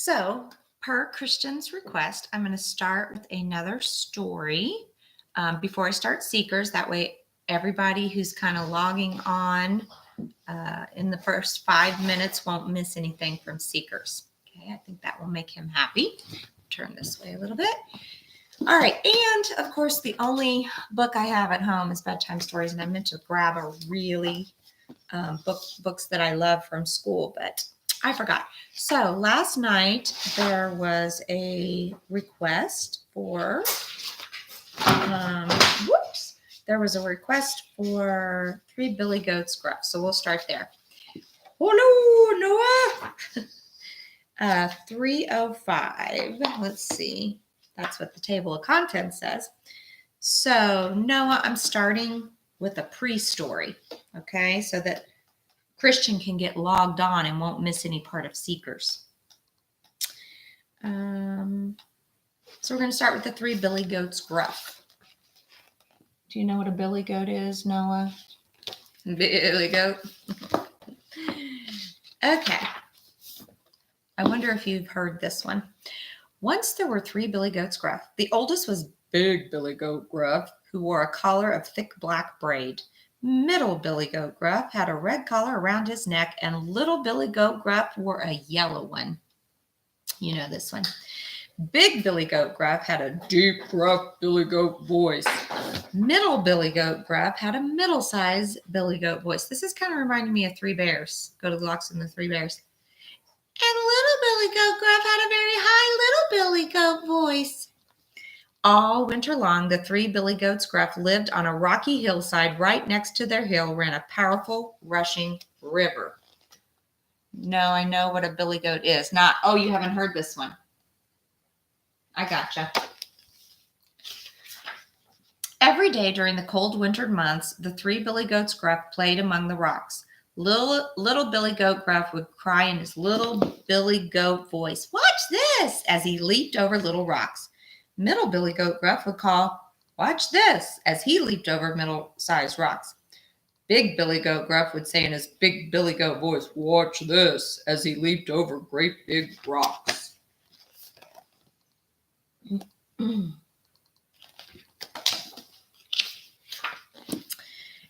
So, per Christian's request, I'm going to start with another story before I start Seekers. That way, everybody who's kind of logging on in the first 5 minutes won't miss anything from Seekers. Okay, I think that will make him happy. Turn this way a little bit. All right, and of course, the only book I have at home is bedtime stories, and I meant to grab a really books that I love from school, but I forgot. So last night there was a request for, there was a request for 3 Billy Goats Gruff. So we'll start there. Hello, Noah. 305. Let's see. That's what the table of contents says. So Noah, I'm starting with a pre-story. Okay, so that Christian can get logged on and won't miss any part of Seekers. So we're going to start with the 3 Billy Goats Gruff. Do you know what a billy goat is, Noah? Billy goat. Okay. I wonder if you've heard this one. Once there were 3 Billy Goats Gruff. The oldest was Big Billy Goat Gruff, who wore a collar of thick black braid. Middle Billy Goat Gruff had a red collar around his neck, and Little Billy Goat Gruff wore a yellow one. You know this one. Big Billy Goat Gruff had a deep, gruff Billy Goat voice. Middle Billy Goat Gruff had a middle-sized Billy Goat voice. This is kind of reminding me of Three Bears. Go to the Locks and the Three Bears. And Little Billy Goat Gruff had a very high Little Billy Goat voice. All winter long, the 3 Billy Goats Gruff lived on a rocky hillside. Right next to their hill ran a powerful, rushing river. No, I know what a billy goat is. Not, oh, you haven't heard this one. I gotcha. Every day during the cold winter months, the 3 Billy Goats Gruff played among the rocks. Little Billy Goat Gruff would cry in his little Billy Goat voice, "Watch this!" as he leaped over little rocks. Middle Billy Goat Gruff would call, "Watch this!" as he leaped over middle-sized rocks. Big Billy Goat Gruff would say in his big Billy Goat voice, "Watch this!" as he leaped over great big rocks.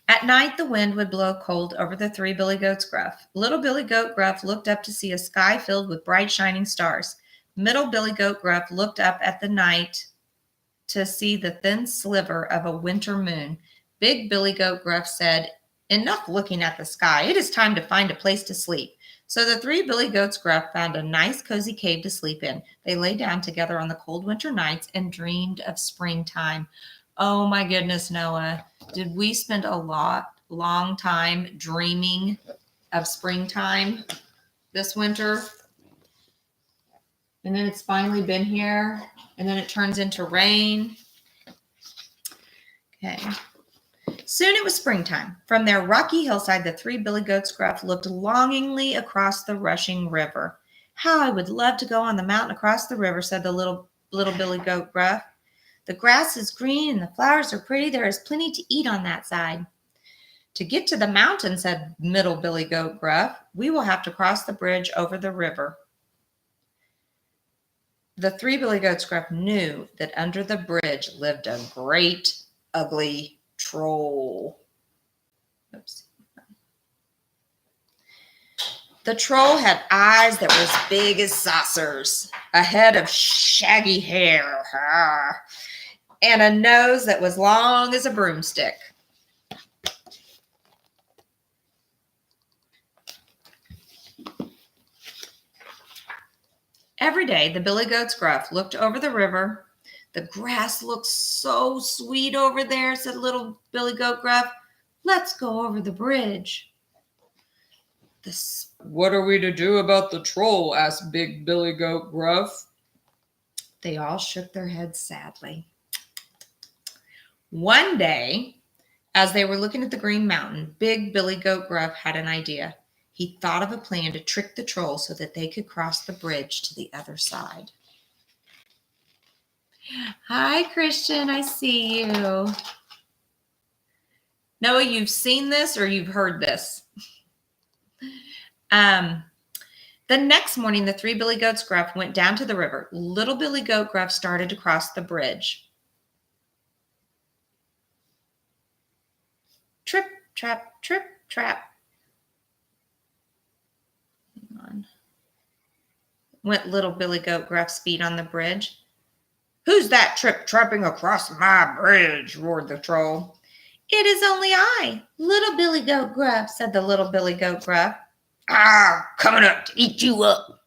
At night, the wind would blow cold over the 3 Billy Goats Gruff. Little Billy Goat Gruff looked up to see a sky filled with bright, shining stars. Middle Billy Goat Gruff looked up at the night to see the thin sliver of a winter moon. Big Billy Goat Gruff said, "Enough looking at the sky. It is time to find a place to sleep." So the 3 Billy Goats Gruff found a nice, cozy cave to sleep in. They lay down together on the cold winter nights and dreamed of springtime. Oh my goodness, Noah. Did we spend a long time dreaming of springtime this winter? And then it's finally been here, and then it turns into rain. Okay. Soon it was springtime. From their rocky hillside, the 3 Billy Goats Gruff looked longingly across the rushing river. "How I would love to go on the mountain across the river," said the little Billy Goat Gruff. "The grass is green and the flowers are pretty. There is plenty to eat on that side." "To get to the mountain," said Middle Billy Goat Gruff, "we will have to cross the bridge over the river." The 3 Billy Goats Gruff knew that under the bridge lived a great, ugly troll. Oops. The troll had eyes that were as big as saucers, a head of shaggy hair, and a nose that was long as a broomstick. Every day, the Billy Goats Gruff looked over the river. "The grass looks so sweet over there," said Little Billy Goat Gruff. "Let's go over the bridge." "What are we to do about the troll?" asked Big Billy Goat Gruff. They all shook their heads sadly. One day, as they were looking at the Green Mountain, Big Billy Goat Gruff had an idea. He thought of a plan to trick the troll so that they could cross the bridge to the other side. Hi, Christian. I see you. Noah, you've seen this or you've heard this? The next morning, the three billy goats Gruff went down to the river. Little Billy Goat Gruff started to cross the bridge. Trip, trap, trip, trap. Hang on. Went little Billy Goat Gruff's feet on the bridge. Who's that trip-trapping across my bridge? Roared the troll. It is only I, little Billy Goat Gruff, said the little Billy Goat Gruff. Coming up to eat you up,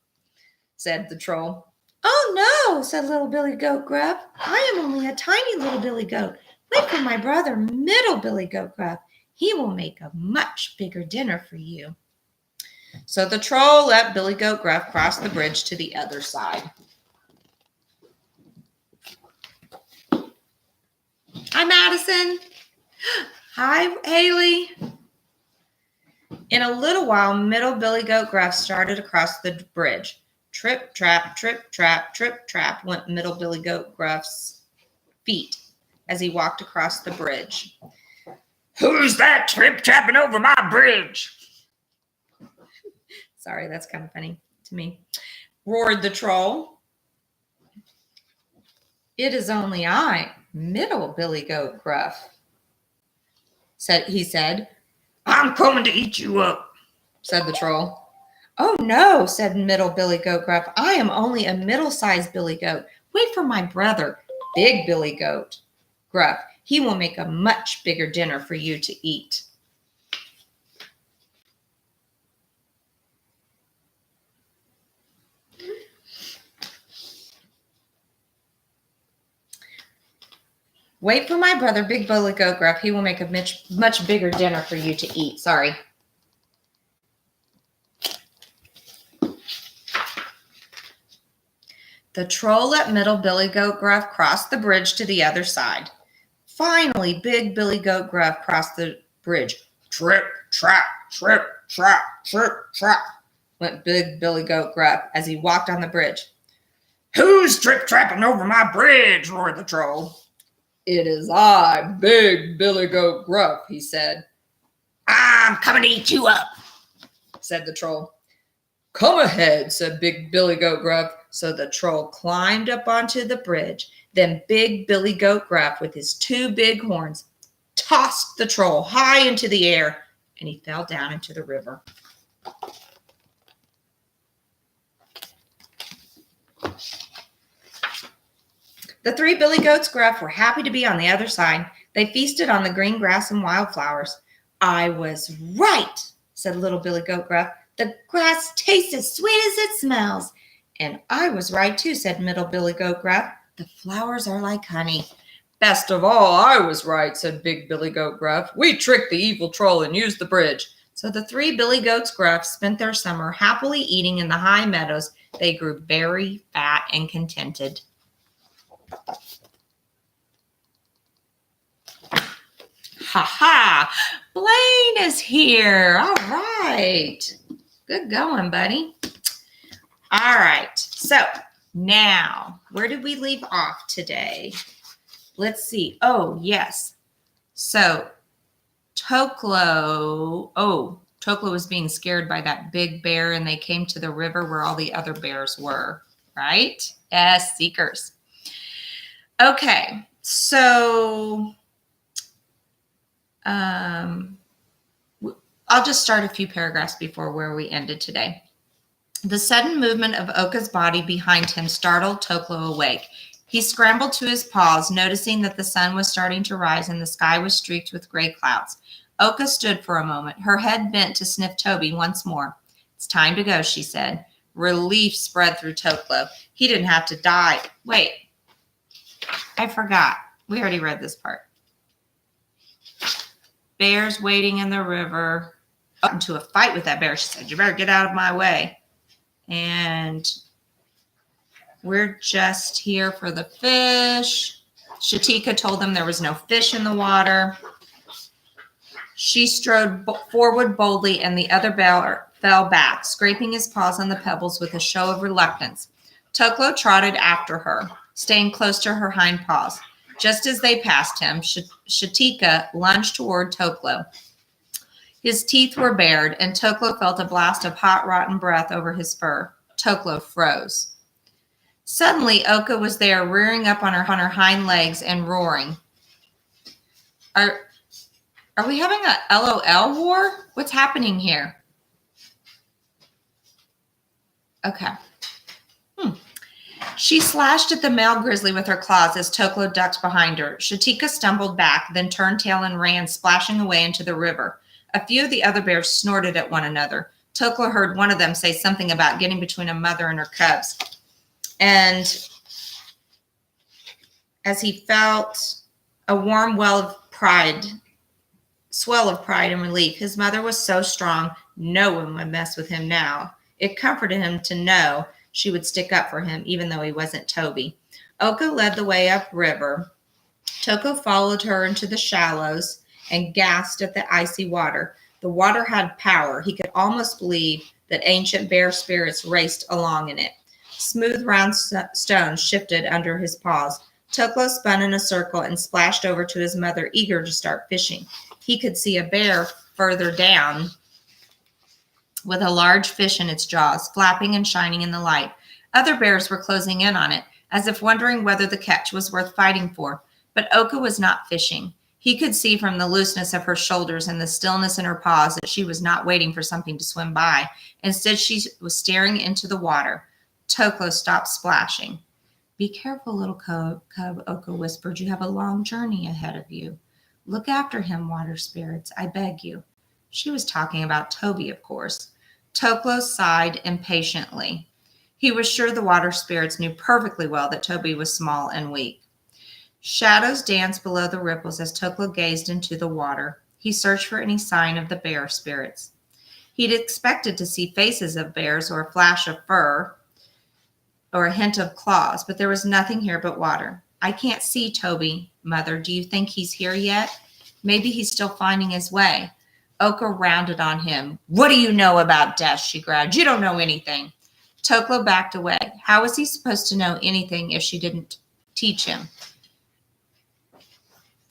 said the troll. Oh no, said little Billy Goat Gruff. I am only a tiny little Billy Goat. Wait for my brother, middle Billy Goat Gruff. He will make a much bigger dinner for you. So the troll let Billy Goat Gruff cross the bridge to the other side. Hi, Madison. Hi, Haley. In a little while, middle Billy Goat Gruff started across the bridge. Trip, trap, trip, trap, trip, trap went middle Billy Goat Gruff's feet as he walked across the bridge. Who's that trip-trapping over my bridge? Sorry, that's kind of funny to me. Roared the troll. It is only I, middle Billy Goat Gruff, he said. I'm coming to eat you up, said the troll. Oh no, said middle Billy Goat Gruff. I am only a middle-sized Billy Goat. Wait for my brother, big Billy Goat Gruff. He will make a much bigger dinner for you to eat. Wait for my brother, big Billy Goat Gruff. He will make a much bigger dinner for you to eat. Sorry. The troll let middle Billy Goat Gruff cross the bridge to the other side. Finally, big Billy Goat Gruff crossed the bridge. Trip, trap, trip, trap, trip, trap, went big Billy Goat Gruff as he walked on the bridge. Who's trip-trapping over my bridge? Roared the troll. It is I, big Billy Goat Gruff, he said. I'm coming to eat you up, said the troll. Come ahead, said big Billy Goat Gruff. So the troll climbed up onto the bridge. Then big Billy Goat Gruff, with his two big horns, tossed the troll high into the air, and he fell down into the river. The three Billy Goats Gruff were happy to be on the other side. They feasted on the green grass and wildflowers. I was right, said little Billy Goat Gruff. The grass tastes as sweet as it smells. And I was right too, said middle Billy Goat Gruff. The flowers are like honey. Best of all, I was right, said big Billy Goat Gruff. We tricked the evil troll and used the bridge. So the three Billy Goats Gruff spent their summer happily eating in the high meadows. They grew very fat and contented. Ha ha! Blaine is here. All right. Good going, buddy. All right. So now, where did we leave off today? Let's see. Oh, yes. So Toklo was being scared by that big bear, and they came to the river where all the other bears were, right? Yes, seekers. Okay, so I'll just start a few paragraphs before where we ended today. The sudden movement of Oka's body behind him startled Toklo awake. He scrambled to his paws, noticing that the sun was starting to rise and the sky was streaked with gray clouds. Oka stood for a moment, her head bent to sniff Toby once more. It's time to go, she said. Relief spread through Toklo. He didn't have to die. Wait, I forgot. We already read this part. Bears waiting in the river. Got into a fight with that bear. She said, you better get out of my way. And we're just here for the fish. Shatika told them there was no fish in the water. She strode forward boldly, and the other bear fell back, scraping his paws on the pebbles with a show of reluctance. Toklo trotted after her, staying close to her hind paws. Just as they passed him, Shatika lunged toward Toklo. His teeth were bared, and Toklo felt a blast of hot, rotten breath over his fur. Toklo froze. Suddenly, Oka was there, rearing up on her hind legs and roaring. Are we having a LOL war? What's happening here? Okay. She slashed at the male grizzly with her claws as Toklo ducked behind her. Shatika stumbled back, then turned tail and ran, splashing away into the river. A few of the other bears snorted at one another. Toklo heard one of them say something about getting between a mother and her cubs. And as he felt a warm swell of pride and relief, his mother was so strong, no one would mess with him now. It comforted him to know she would stick up for him, even though he wasn't Toby. Oka led the way upriver. Toko followed her into the shallows and gasped at the icy water. The water had power. He could almost believe that ancient bear spirits raced along in it. Smooth, round stones shifted under his paws. Toklo spun in a circle and splashed over to his mother, eager to start fishing. He could see a bear further down with a large fish in its jaws, flapping and shining in the light. Other bears were closing in on it, as if wondering whether the catch was worth fighting for. But Oka was not fishing. He could see from the looseness of her shoulders and the stillness in her paws that she was not waiting for something to swim by. Instead, she was staring into the water. Toklo stopped splashing. "Be careful, little cub," Oka whispered. "You have a long journey ahead of you. Look after him, water spirits, I beg you." She was talking about Toby, of course. Toklo sighed impatiently. He was sure the water spirits knew perfectly well that Toby was small and weak. Shadows danced below the ripples as Toklo gazed into the water. He searched for any sign of the bear spirits. He'd expected to see faces of bears or a flash of fur or a hint of claws, but there was nothing here but water. "I can't see Toby, Mother. Do you think he's here yet? Maybe he's still finding his way." Oka rounded on him. "What do you know about death?" she growled. "You don't know anything." Toklo backed away. How was he supposed to know anything if she didn't teach him?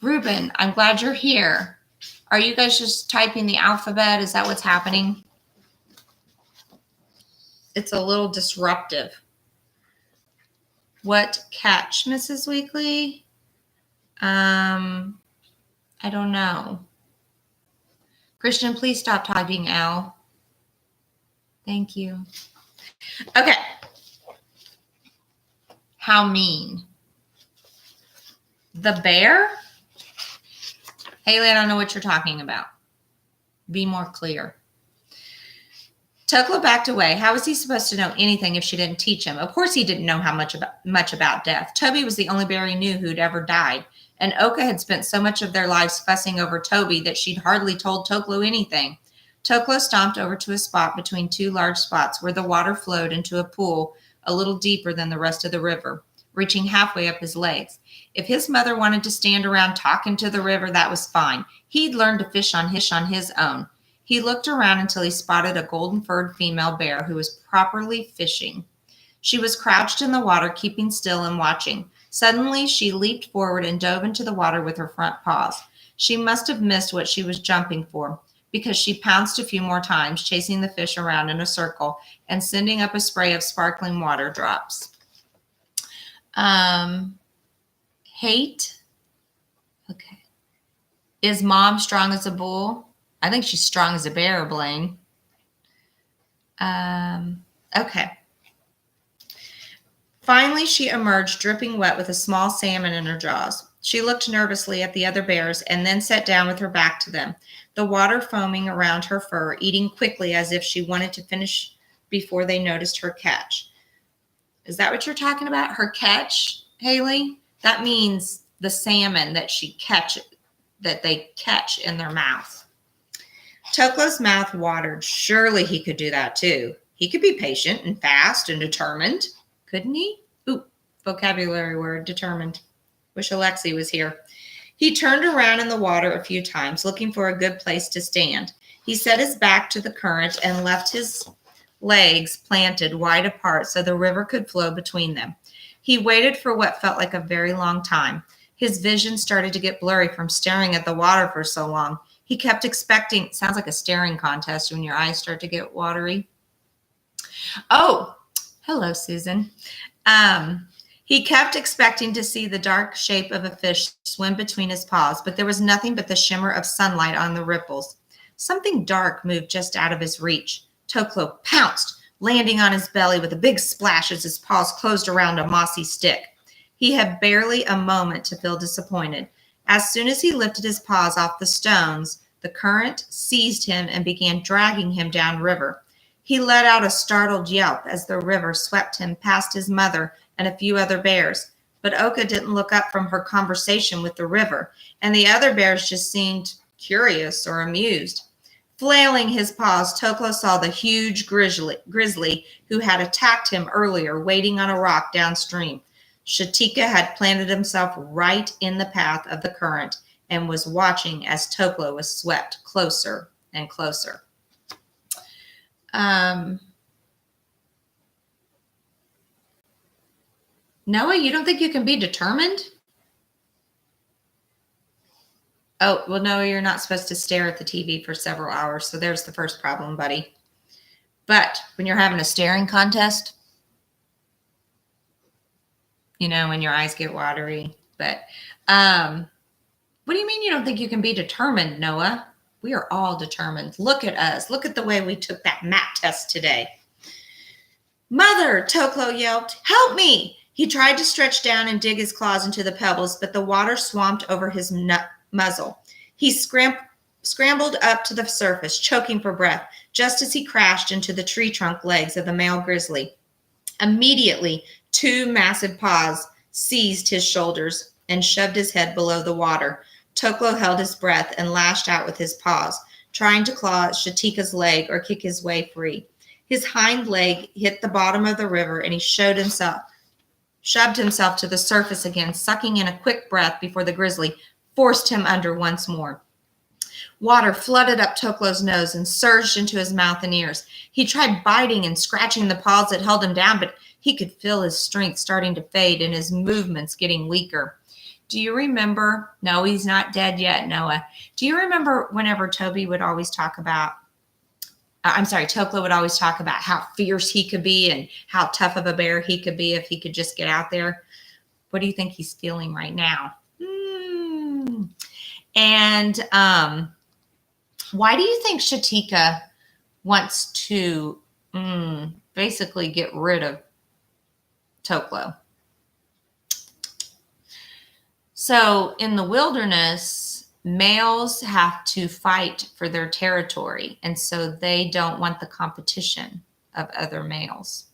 "Reuben, I'm glad you're here. Are you guys just typing the alphabet? Is that what's happening?" It's a little disruptive. What catch, Mrs. Weekley? I don't know. Christian, please stop typing L. Thank you. Okay. How mean? The bear? Haley, I don't know what you're talking about. Be more clear. Toklo backed away. How was he supposed to know anything if she didn't teach him? Of course he didn't know much about death. Toby was the only bear he knew who'd ever died. And Oka had spent so much of their lives fussing over Toby that she'd hardly told Toklo anything. Toklo stomped over to a spot between two large spots where the water flowed into a pool a little deeper than the rest of the river, reaching halfway up his legs. If his mother wanted to stand around talking to the river, that was fine. He'd learned to fish on his own. He looked around until he spotted a golden-furred female bear who was properly fishing. She was crouched in the water, keeping still and watching. Suddenly, she leaped forward and dove into the water with her front paws. She must have missed what she was jumping for, because she pounced a few more times, chasing the fish around in a circle and sending up a spray of sparkling water drops. Hate. Okay. Is Mom strong as a bull? I think she's strong as a bear, Blaine. Okay. Finally, she emerged, dripping wet with a small salmon in her jaws. She looked nervously at the other bears and then sat down with her back to them, the water foaming around her fur, eating quickly as if she wanted to finish before they noticed her catch. Is that what you're talking about? Her catch, Haley? That means the salmon that they catch in their mouth. Toklo's mouth watered. Surely he could do that too. He could be patient and fast and determined, couldn't he? Ooh, vocabulary word, determined. Wish Alexi was here. He turned around in the water a few times, looking for a good place to stand. He set his back to the current and left his legs planted wide apart so the river could flow between them. He waited for what felt like a very long time. His vision started to get blurry from staring at the water for so long. He kept expecting, sounds like a staring contest when your eyes start to get watery. Oh, hello, Susan. He kept expecting to see the dark shape of a fish swim between his paws, but there was nothing but the shimmer of sunlight on the ripples. Something dark moved just out of his reach. Toklo pounced, landing on his belly with a big splash as his paws closed around a mossy stick. He had barely a moment to feel disappointed. As soon as he lifted his paws off the stones, the current seized him and began dragging him downriver. He let out a startled yelp as the river swept him past his mother and a few other bears. But Oka didn't look up from her conversation with the river, and the other bears just seemed curious or amused. Flailing his paws, Toklo saw the huge grizzly who had attacked him earlier waiting on a rock downstream. Shatika had planted himself right in the path of the current and was watching as Toklo was swept closer and closer. Noah, you don't think you can be determined? Oh, well, no, you're not supposed to stare at the TV for several hours. So there's the first problem, buddy. But when you're having a staring contest, you know, when your eyes get watery. But what do you mean you don't think you can be determined, Noah? We are all determined. Look at us. Look at the way we took that math test today. Mother, Toklo yelped, help me. He tried to stretch down and dig his claws into the pebbles, but the water swamped over his muzzle. He scrambled up to the surface, choking for breath, just as he crashed into the tree trunk legs of the male grizzly. Immediately, two massive paws seized his shoulders and shoved his head below the water. Toklo held his breath and lashed out with his paws, trying to claw at Shatika's leg or kick his way free. His hind leg hit the bottom of the river, and he shoved himself to the surface again, sucking in a quick breath before the grizzly forced him under once more. Water flooded up Toklo's nose and surged into his mouth and ears. He tried biting and scratching the paws that held him down, but he could feel his strength starting to fade and his movements getting weaker. Do you remember? No, he's not dead yet, Noah. Do you remember whenever Toklo would always talk about how fierce he could be and how tough of a bear he could be if he could just get out there? What do you think he's feeling right now? And why do you think Shatika wants to basically get rid of Toklo? So in the wilderness, males have to fight for their territory, and so they don't want the competition of other males.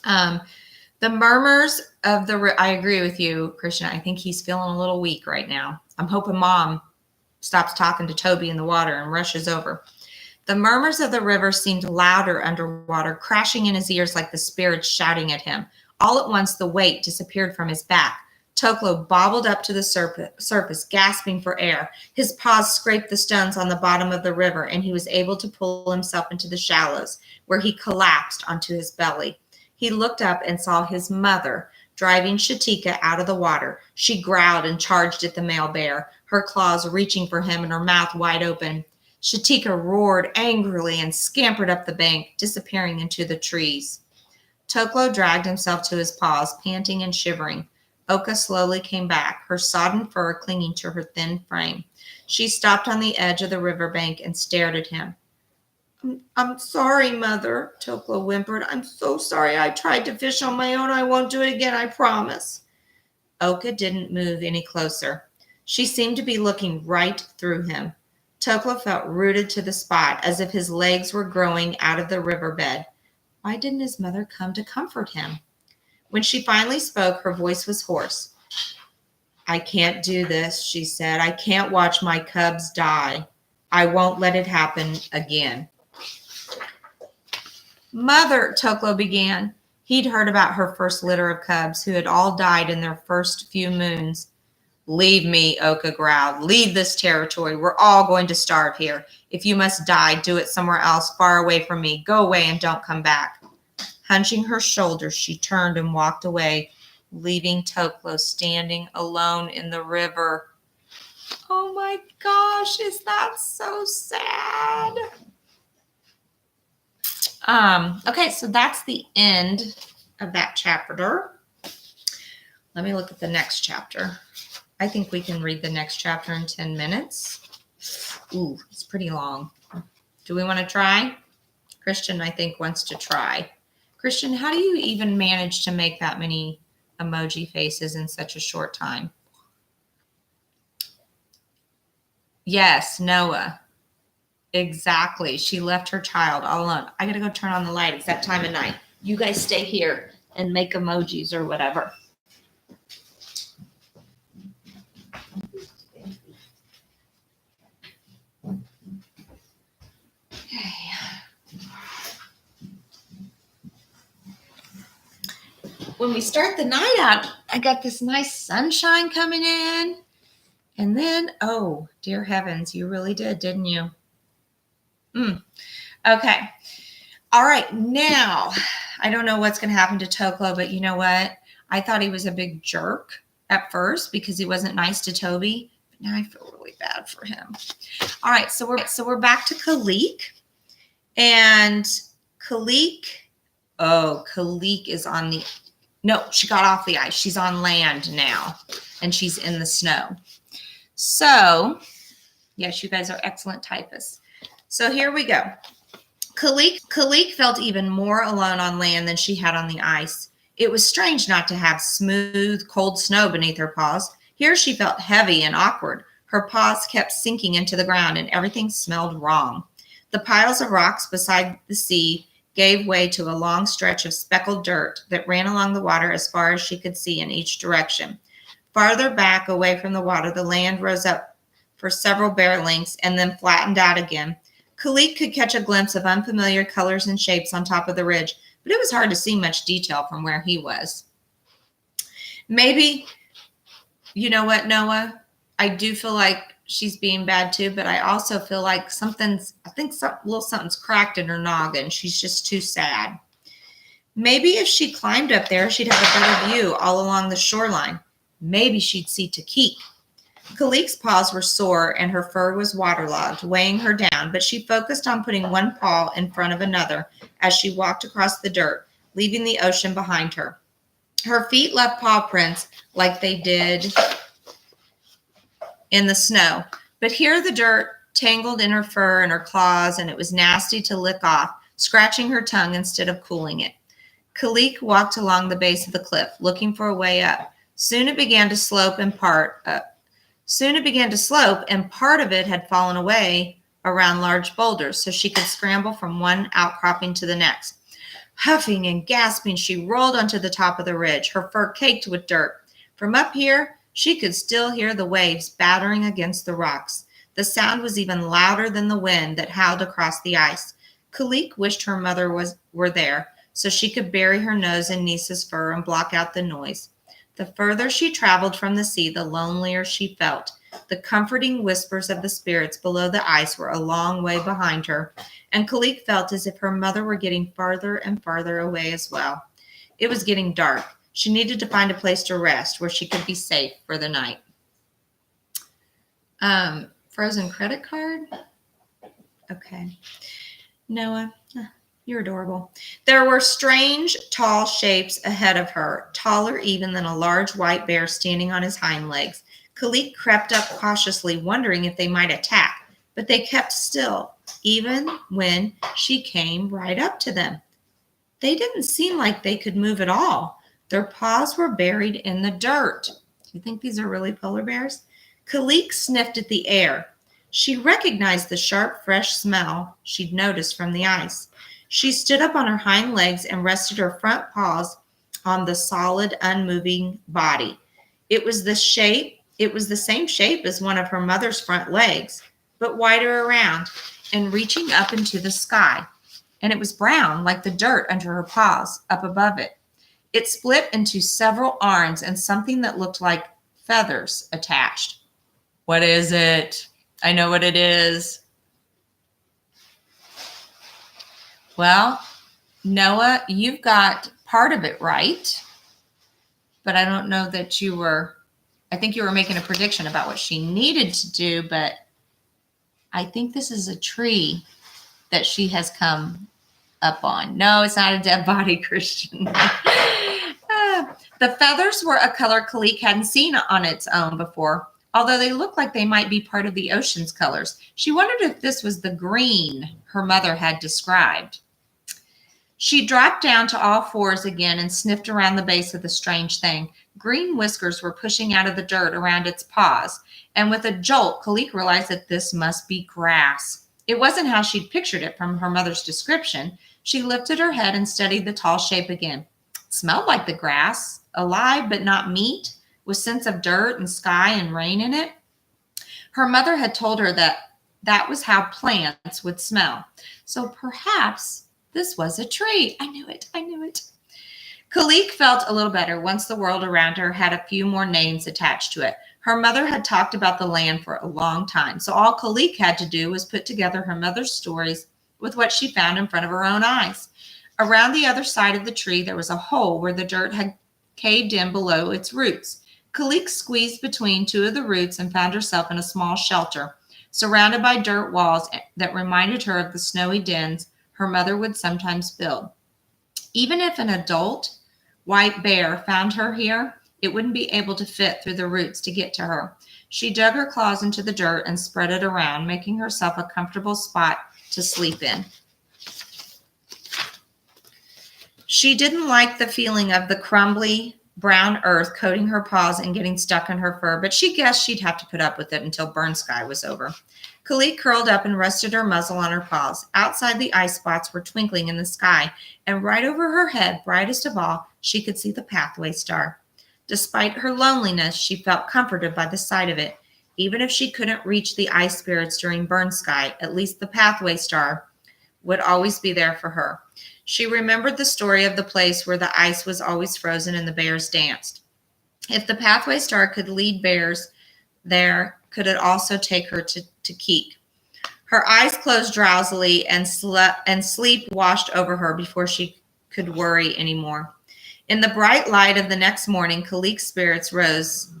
The murmurs of I agree with you, Christian. I think he's feeling a little weak right now. I'm hoping Mom stops talking to Toby in the water and rushes over. The murmurs of the river seemed louder underwater, crashing in his ears like the spirits shouting at him. All at once, the weight disappeared from his back. Toklo bobbled up to the surface, gasping for air. His paws scraped the stones on the bottom of the river, and he was able to pull himself into the shallows, where he collapsed onto his belly. He looked up and saw his mother driving Shatika out of the water. She growled and charged at the male bear, her claws reaching for him and her mouth wide open. Shatika roared angrily and scampered up the bank, disappearing into the trees. Toklo dragged himself to his paws, panting and shivering. Oka slowly came back, her sodden fur clinging to her thin frame. She stopped on the edge of the riverbank and stared at him. I'm sorry, Mother, Toklo whimpered. I'm so sorry. I tried to fish on my own. I won't do it again, I promise. Oka didn't move any closer. She seemed to be looking right through him. Toklo felt rooted to the spot, as if his legs were growing out of the riverbed. Why didn't his mother come to comfort him? When she finally spoke, her voice was hoarse. I can't do this, she said. I can't watch my cubs die. I won't let it happen again. Mother, Toklo began. He'd heard about her first litter of cubs who had all died in their first few moons. Leave me, Oka growled. Leave this territory. We're all going to starve here. If you must die, do it somewhere else, far away from me. Go away and don't come back. Hunching her shoulders, she turned and walked away, leaving Toklo standing alone in the river. Oh my gosh, is that so sad? Okay, so that's the end of that chapter. Let me look at the next chapter. I think we can read the next chapter in 10 minutes. Ooh, it's pretty long. Do we want to try? Christian, I think, wants to try. Christian, how do you even manage to make that many emoji faces in such a short time? Yes, Noah. Exactly. She left her child all alone. I got to go turn on the light. It's that time of night. You guys stay here and make emojis or whatever. Okay. When we start the night out, I got this nice sunshine coming in. And then, oh, dear heavens, you really did, didn't you? Okay. All right. Now, I don't know what's going to happen to Toklo, but you know what? I thought he was a big jerk at first because he wasn't nice to Toby. But now I feel really bad for him. All right. So we're back to Kalik. And Kalik is on the, no, she got off the ice. She's on land now, and she's in the snow. So, yes, you guys are excellent typists. So here we go. Kalik felt even more alone on land than she had on the ice. It was strange not to have smooth, cold snow beneath her paws. Here she felt heavy and awkward. Her paws kept sinking into the ground, and everything smelled wrong. The piles of rocks beside the sea gave way to a long stretch of speckled dirt that ran along the water as far as she could see in each direction. Farther back away from the water, the land rose up for several bare lengths and then flattened out again. Kalik could catch a glimpse of unfamiliar colors and shapes on top of the ridge, but it was hard to see much detail from where he was. Maybe, you know what, Noah? I do feel like she's being bad too, but I also feel like something's cracked in her noggin. She's just too sad. Maybe if she climbed up there, she'd have a better view all along the shoreline. Maybe she'd see Takik. Kalik's paws were sore and her fur was waterlogged, weighing her down, but she focused on putting one paw in front of another as she walked across the dirt, leaving the ocean behind her. Her feet left paw prints like they did in the snow, but here the dirt tangled in her fur and her claws, and it was nasty to lick off, scratching her tongue instead of cooling it. Kalik walked along the base of the cliff, looking for a way up. Soon it began to slope, and part of it had fallen away around large boulders, so she could scramble from one outcropping to the next. Huffing and gasping, she rolled onto the top of the ridge, her fur caked with dirt. From up here, she could still hear the waves battering against the rocks. The sound was even louder than the wind that howled across the ice. Kalik wished her mother were there, so she could bury her nose in Nisa's fur and block out the noise. The further she traveled from the sea, the lonelier she felt. The comforting whispers of the spirits below the ice were a long way behind her, and Kalik felt as if her mother were getting farther and farther away as well. It was getting dark. She needed to find a place to rest where she could be safe for the night. Frozen credit card? Okay. Noah, you're adorable. There were strange, tall shapes ahead of her, taller even than a large white bear standing on his hind legs. Kalik crept up cautiously, wondering if they might attack, but they kept still, even when she came right up to them. They didn't seem like they could move at all. Their paws were buried in the dirt. Do you think these are really polar bears? Kalik sniffed at the air. She recognized the sharp, fresh smell she'd noticed from the ice. She stood up on her hind legs and rested her front paws on the solid, unmoving body. It was the same shape as one of her mother's front legs, but wider around and reaching up into the sky. And it was brown, like the dirt under her paws, up above it. It split into several arms and something that looked like feathers attached. What is it? I know what it is. Well, Noah, you've got part of it right, but I don't know that you were I think you were making a prediction about what she needed to do, but I think this is a tree that she has come up on. No, it's not a dead body, Christian. The feathers were a color Kalik hadn't seen on its own before, although they looked like they might be part of the ocean's colors. She wondered if this was the green her mother had described. She dropped down to all fours again and sniffed around the base of the strange thing. Green whiskers were pushing out of the dirt around its paws, and with a jolt, Kalik realized that this must be grass. It wasn't how she'd pictured it from her mother's description. She lifted her head and studied the tall shape again. It smelled like the grass, alive but not meat, with scents of dirt and sky and rain in it. Her mother had told her that was how plants would smell. So perhaps this was a tree. I knew it. Kalik felt a little better once the world around her had a few more names attached to it. Her mother had talked about the land for a long time, so all Kalik had to do was put together her mother's stories with what she found in front of her own eyes. Around the other side of the tree, there was a hole where the dirt had caved in below its roots. Kalik squeezed between two of the roots and found herself in a small shelter, surrounded by dirt walls that reminded her of the snowy dens her mother would sometimes build. Even if an adult white bear found her here, it wouldn't be able to fit through the roots to get to her. She dug her claws into the dirt and spread it around, making herself a comfortable spot to sleep in. She didn't like the feeling of the crumbly brown earth coating her paws and getting stuck in her fur, but she guessed she'd have to put up with it until burn sky was over. Kalik curled up and rested her muzzle on her paws. Outside, the ice spots were twinkling in the sky, and right over her head, brightest of all, she could see the pathway star. Despite her loneliness, she felt comforted by the sight of it. Even if she couldn't reach the ice spirits during burn sky, at least the pathway star would always be there for her. She remembered the story of the place where the ice was always frozen and the bears danced. If the pathway star could lead bears there, could it also take her to Keek? Her eyes closed drowsily and sleep washed over her before she could worry anymore. In the bright light of the next morning, Kalik's spirits rose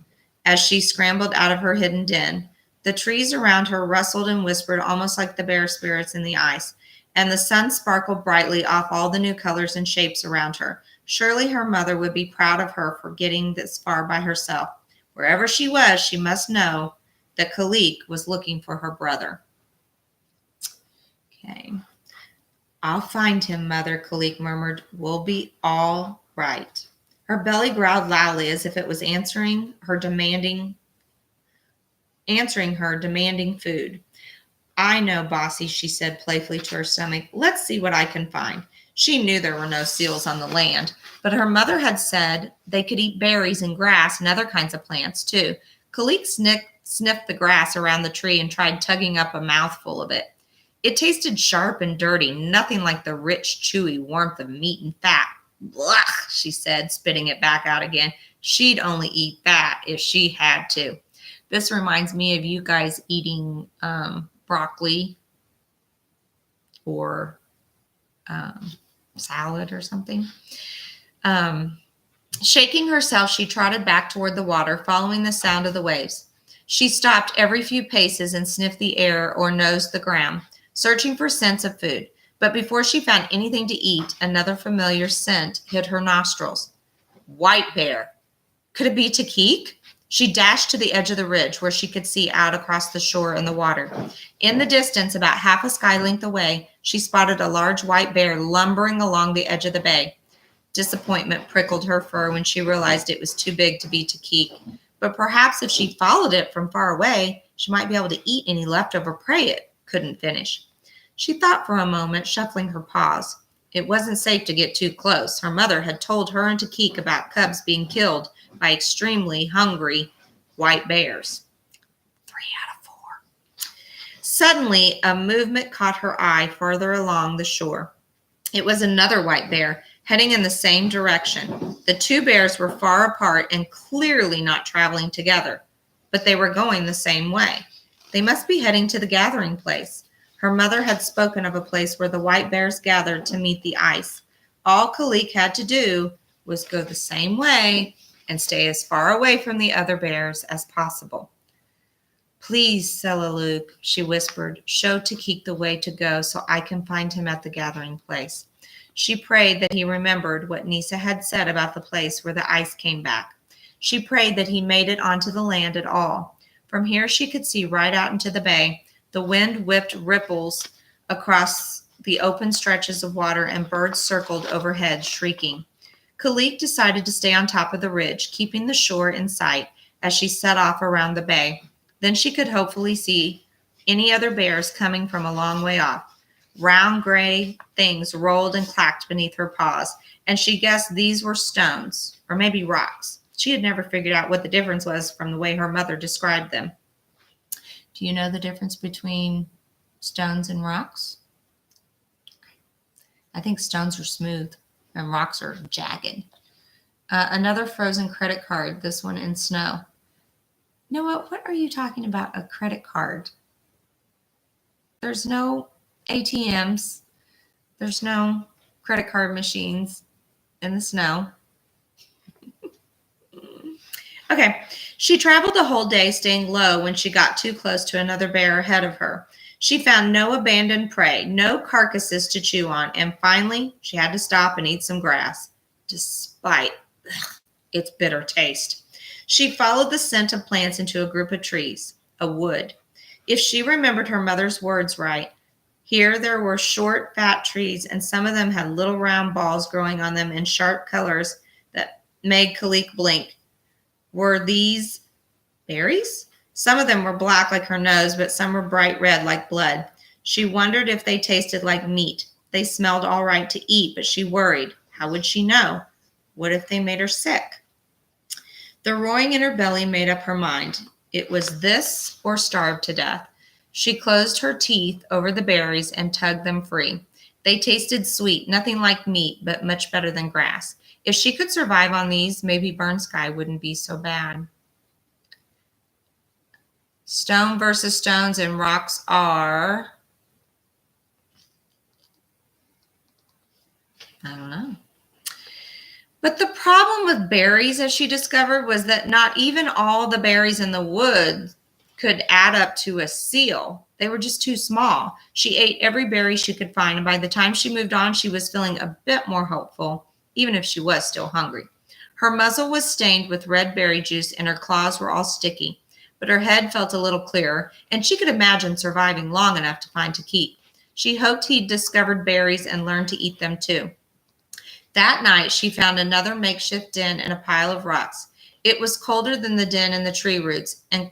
as she scrambled out of her hidden den. The trees around her rustled and whispered almost like the bear spirits in the ice, and the sun sparkled brightly off all the new colors and shapes around her. Surely her mother would be proud of her for getting this far by herself. Wherever she was, she must know that Kalik was looking for her brother. Okay. I'll find him, Mother, Kalik murmured. We'll be all right. Her belly growled loudly as if it was answering her demanding food. I know, Bossy, she said playfully to her stomach. Let's see what I can find. She knew there were no seals on the land, but her mother had said they could eat berries and grass and other kinds of plants, too. Kalik sniffed the grass around the tree and tried tugging up a mouthful of it. It tasted sharp and dirty, nothing like the rich, chewy warmth of meat and fat. Blah, she said, spitting it back out again. She'd only eat that if she had to. This reminds me of you guys eating broccoli or salad or something. Shaking herself, she trotted back toward the water, following the sound of the waves. She stopped every few paces and sniffed the air or nosed the ground, searching for scents of food. But before she found anything to eat, another familiar scent hit her nostrils. White bear. Could it be Keek? She dashed to the edge of the ridge where she could see out across the shore and the water. In the distance, about half a sky length away, she spotted a large white bear lumbering along the edge of the bay. Disappointment prickled her fur when she realized it was too big to be Keek. But perhaps if she followed it from far away, she might be able to eat any leftover prey it couldn't finish. She thought for a moment, shuffling her paws. It wasn't safe to get too close. Her mother had told her and Keek about cubs being killed by extremely hungry white bears. 3 out of 4. Suddenly, a movement caught her eye farther along the shore. It was another white bear, heading in the same direction. The two bears were far apart and clearly not traveling together, but they were going the same way. They must be heading to the gathering place. Her mother had spoken of a place where the white bears gathered to meet the ice. All Kalik had to do was go the same way and stay as far away from the other bears as possible. Please, Selaloop, she whispered, show Takik the way to go so I can find him at the gathering place. She prayed that he remembered what Nisa had said about the place where the ice came back. She prayed that he made it onto the land at all. From here she could see right out into the bay. The wind whipped ripples across the open stretches of water, and birds circled overhead, shrieking. Kalik decided to stay on top of the ridge, keeping the shore in sight as she set off around the bay. Then she could hopefully see any other bears coming from a long way off. Round gray things rolled and clacked beneath her paws, and she guessed these were stones, or maybe rocks. She had never figured out what the difference was from the way her mother described them. Do you know the difference between stones and rocks? I think stones are smooth and rocks are jagged. Another frozen credit card, this one in snow. Noah, what are you talking about, a credit card? There's no ATMs. There's no credit card machines in the snow. Okay, she traveled the whole day, staying low when she got too close to another bear ahead of her. She found no abandoned prey, no carcasses to chew on, and finally she had to stop and eat some grass, despite its bitter taste. She followed the scent of plants into a group of trees, a wood. If she remembered her mother's words right, here there were short, fat trees, and some of them had little round balls growing on them in sharp colors that made Kalik blink. Were these berries? Some of them were black like her nose, but some were bright red like blood. She wondered if they tasted like meat. They smelled all right to eat, but she worried. How would she know? What if they made her sick? The roaring in her belly made up her mind. It was this or starve to death. She closed her teeth over the berries and tugged them free. They tasted sweet, nothing like meat, but much better than grass. If she could survive on these, maybe Burn Sky wouldn't be so bad. Stone versus stones and rocks are, I don't know. But the problem with berries, as she discovered, was that not even all the berries in the woods could add up to a seal. They were just too small. She ate every berry she could find, and by the time she moved on, she was feeling a bit more hopeful, even if she was still hungry. Her muzzle was stained with red berry juice, and her claws were all sticky, but her head felt a little clearer, and she could imagine surviving long enough to find Takik. She hoped he'd discovered berries and learned to eat them too. That night, she found another makeshift den in a pile of rocks. It was colder than the den in the tree roots and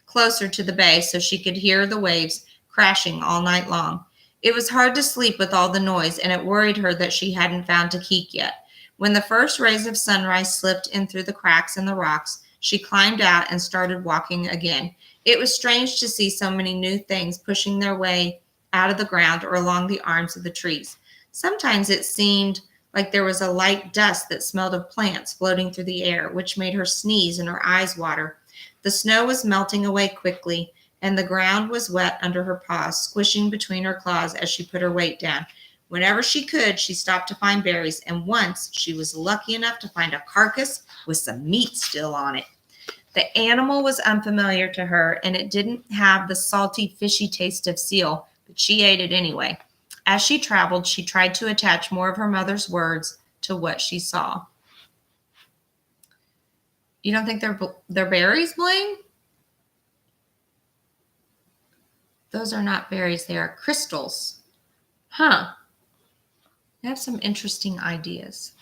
closer to the bay, so she could hear the waves crashing all night long. It was hard to sleep with all the noise, and it worried her that she hadn't found Takik yet. When the first rays of sunrise slipped in through the cracks in the rocks, she climbed out and started walking again. It was strange to see so many new things pushing their way out of the ground or along the arms of the trees. Sometimes it seemed like there was a light dust that smelled of plants floating through the air, which made her sneeze and her eyes water. The snow was melting away quickly, and the ground was wet under her paws, squishing between her claws as she put her weight down. Whenever she could, she stopped to find berries, and once she was lucky enough to find a carcass with some meat still on it. The animal was unfamiliar to her, and it didn't have the salty, fishy taste of seal, but she ate it anyway. As she traveled, she tried to attach more of her mother's words to what she saw. You don't think they're berries, Blaine? Those are not berries. They are crystals. Huh. I have some interesting ideas.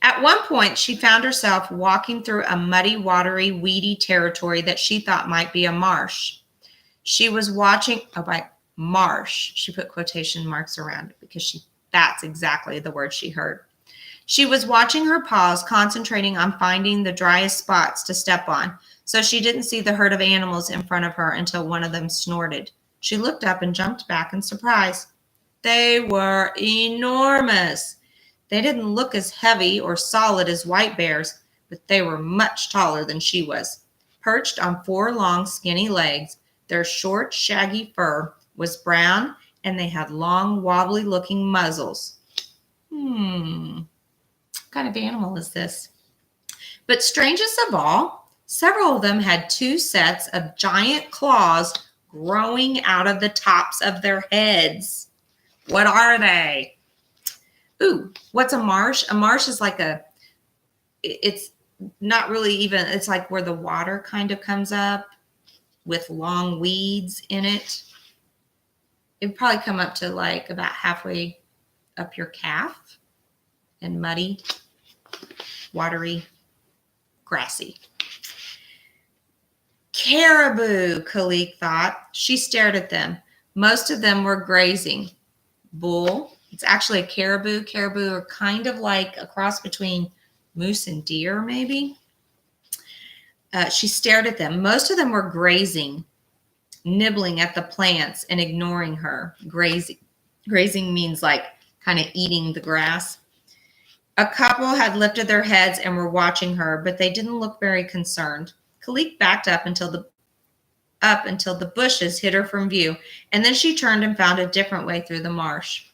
At one point, she found herself walking through a muddy, watery, weedy territory that she thought might be a marsh. She was watching, by marsh, she put quotation marks around it because that's exactly the word she heard. She was watching her paws, concentrating on finding the driest spots to step on, so she didn't see the herd of animals in front of her until one of them snorted. She looked up and jumped back in surprise. They were enormous. They didn't look as heavy or solid as white bears, but they were much taller than she was. Perched on 4 long, skinny legs, their short, shaggy fur was brown, and they had long, wobbly-looking muzzles. What kind of animal is this? But strangest of all, several of them had 2 sets of giant claws growing out of the tops of their heads. What are they? Ooh, what's a marsh? A marsh is like it's not really even, it's like where the water kind of comes up with long weeds in it. It would probably come up to like about halfway up your calf, and muddy, watery, grassy. Caribou, Kalik thought. She stared at them. Most of them were grazing. Bull. It's actually a caribou. Caribou are kind of like a cross between moose and deer, maybe. She stared at them. Most of them were grazing, nibbling at the plants and ignoring her. Grazing means like kind of eating the grass. A couple had lifted their heads and were watching her, but they didn't look very concerned. Kalik backed up until the bushes hid her from view, and then she turned and found a different way through the marsh.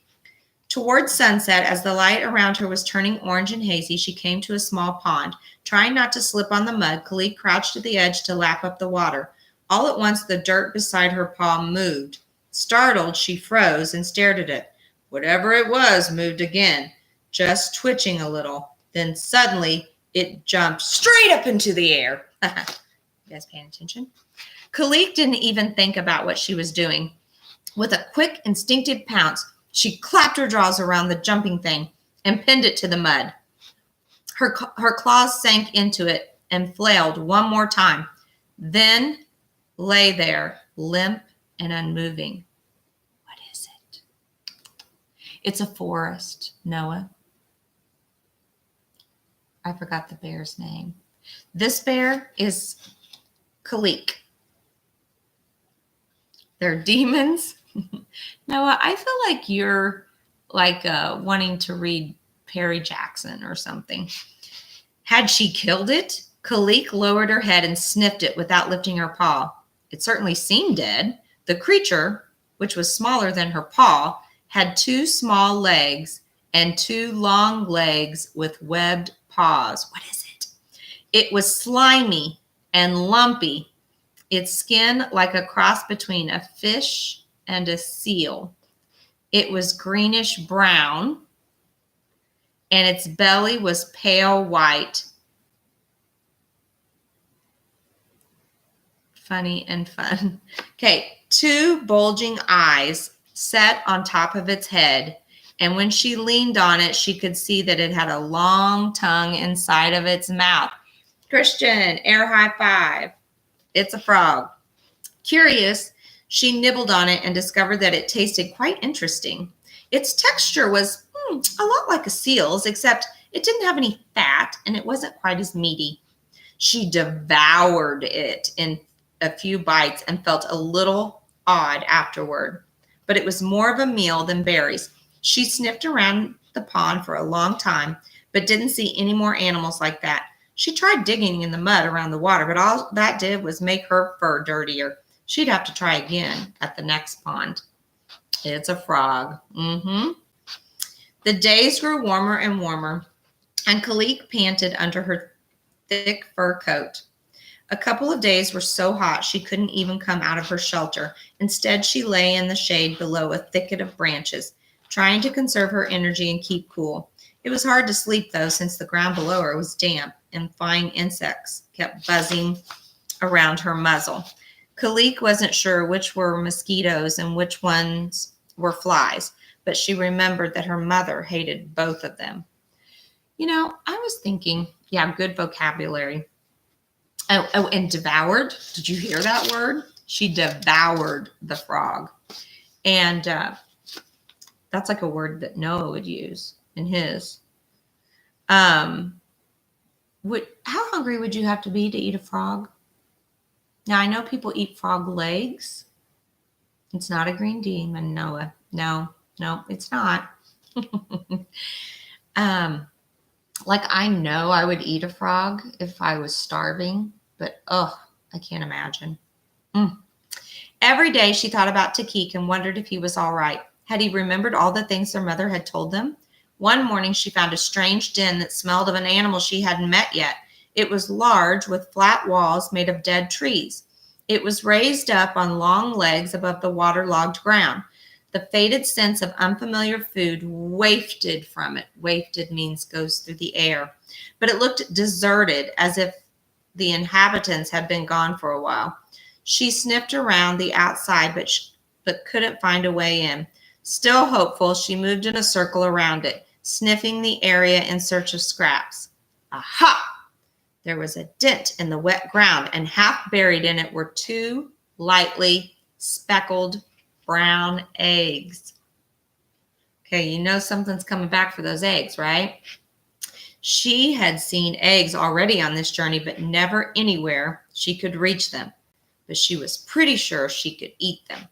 Towards sunset, as the light around her was turning orange and hazy, she came to a small pond. Trying not to slip on the mud, Kalik crouched at the edge to lap up the water. All at once, the dirt beside her paw moved. Startled, she froze and stared at it. Whatever it was moved again, just twitching a little. Then suddenly, it jumped straight up into the air. You guys paying attention? Kalik didn't even think about what she was doing. With a quick, instinctive pounce, she clapped her jaws around the jumping thing and pinned it to the mud. Her claws sank into it and flailed one more time, then lay there, limp and unmoving. What is it? It's a forest, Noah. I forgot the bear's name. This bear is Kalik. They're demons. Noah, I feel like you're like wanting to read Perry Jackson or something. Had she killed it? Kalik lowered her head and sniffed it without lifting her paw. It certainly seemed dead. The creature, which was smaller than her paw, had 2 small legs and 2 long legs with webbed paws. What is it? It was slimy and lumpy, its skin like a cross between a fish and a seal. It was greenish brown, and its belly was pale white. Funny and fun. Okay, 2 bulging eyes set on top of its head, and when she leaned on it, she could see that it had a long tongue inside of its mouth. Christian, air high five. It's a frog. Curious, she nibbled on it and discovered that it tasted quite interesting. Its texture was a lot like a seal's, except it didn't have any fat and it wasn't quite as meaty. She devoured it in a few bites and felt a little odd afterward, but it was more of a meal than berries. She sniffed around the pond for a long time, but didn't see any more animals like that. She tried digging in the mud around the water, but all that did was make her fur dirtier. She'd have to try again at the next pond. It's a frog. The days grew warmer and warmer, and Kalik panted under her thick fur coat. A couple of days were so hot she couldn't even come out of her shelter. Instead, she lay in the shade below a thicket of branches, trying to conserve her energy and keep cool. It was hard to sleep, though, since the ground below her was damp and flying insects kept buzzing around her muzzle. Kalik wasn't sure which were mosquitoes and which ones were flies, but she remembered that her mother hated both of them. You know, I was thinking, yeah, good vocabulary. Oh, and devoured. Did you hear that word? She devoured the frog. And that's like a word that Noah would use in his. How hungry would you have to be to eat a frog? Now, I know people eat frog legs. It's not a green demon, Noah. No, it's not. Like, I know I would eat a frog if I was starving, but I can't imagine. Every day she thought about Takik and wondered if he was all right. Had he remembered all the things their mother had told them? One morning she found a strange den that smelled of an animal she hadn't met yet. It was large with flat walls made of dead trees. It was raised up on long legs above the waterlogged ground. The faded sense of unfamiliar food wafted from it. Wafted means goes through the air. But it looked deserted, as if the inhabitants had been gone for a while. She sniffed around the outside, but couldn't find a way in. Still hopeful, she moved in a circle around it, sniffing the area in search of scraps. Aha! There was a dent in the wet ground, and half buried in it were 2 lightly speckled brown eggs. Okay, you know something's coming back for those eggs, right? She had seen eggs already on this journey, but never anywhere she could reach them. But she was pretty sure she could eat them.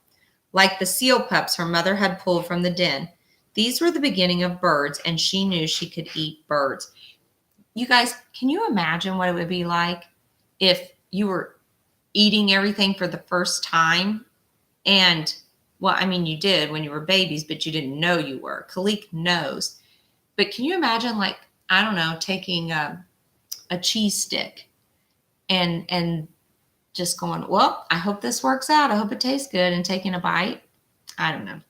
Like the seal pups her mother had pulled from the den, these were the beginning of birds, and she knew she could eat birds. You guys, can you imagine what it would be like if you were eating everything for the first time? And, well, I mean, you did when you were babies, but you didn't know you were. Khalik knows. But can you imagine, like, I don't know, taking a cheese stick and just going, well, I hope this works out. I hope it tastes good, and taking a bite? I don't know.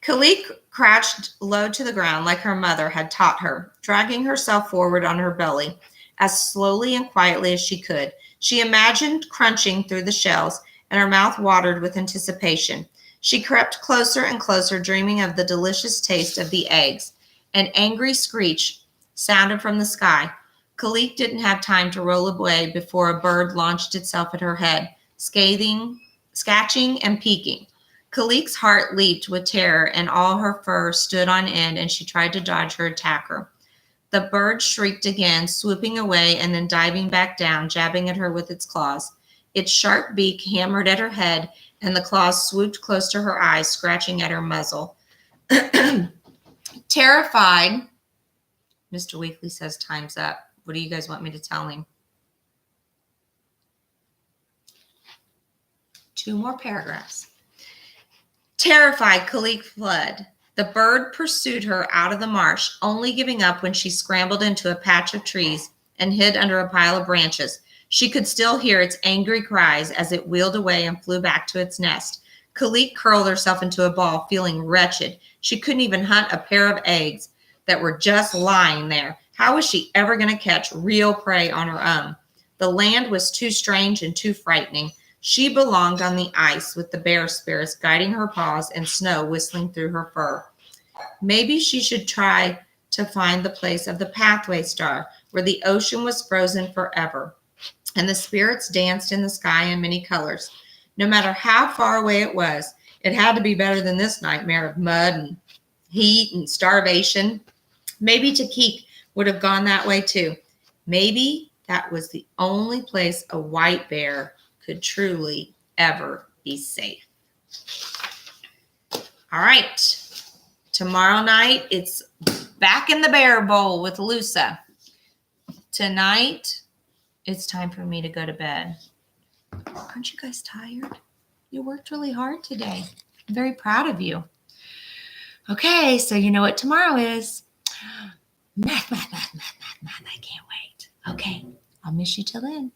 Khalik crouched low to the ground like her mother had taught her, dragging herself forward on her belly as slowly and quietly as she could. She imagined crunching through the shells, and her mouth watered with anticipation. She crept closer and closer, dreaming of the delicious taste of the eggs. An angry screech sounded from the sky. Khalik didn't have time to roll away before a bird launched itself at her head, scathing, scratching, and peeking. Khalik's heart leaped with terror, and all her fur stood on end, and she tried to dodge her attacker. The bird shrieked again, swooping away and then diving back down, jabbing at her with its claws. Its sharp beak hammered at her head, and the claws swooped close to her eyes, scratching at her muzzle. Terrified, Mr. Weekley says time's up. What do you guys want me to tell him? 2 more paragraphs. Terrified, Khalik fled. The bird pursued her out of the marsh, only giving up when she scrambled into a patch of trees and hid under a pile of branches. She could still hear its angry cries as it wheeled away and flew back to its nest. Khalik curled herself into a ball, feeling wretched. She couldn't even hunt a pair of eggs that were just lying there. How was she ever going to catch real prey on her own? The land was too strange and too frightening. She belonged on the ice with the bear spirits guiding her paws and snow whistling through her fur. Maybe she should try to find the place of the pathway star, where the ocean was frozen forever, and the spirits danced in the sky in many colors. No matter how far away it was, it had to be better than this nightmare of mud and heat and starvation. Maybe Takik would have gone that way too. Maybe that was the only place a white bear could truly ever be safe. All right. Tomorrow night, it's back in the bear bowl with Lusa. Tonight, it's time for me to go to bed. Aren't you guys tired? You worked really hard today. I'm very proud of you. Okay, so you know what tomorrow is. Math. I can't wait. Okay, I'll miss you till then.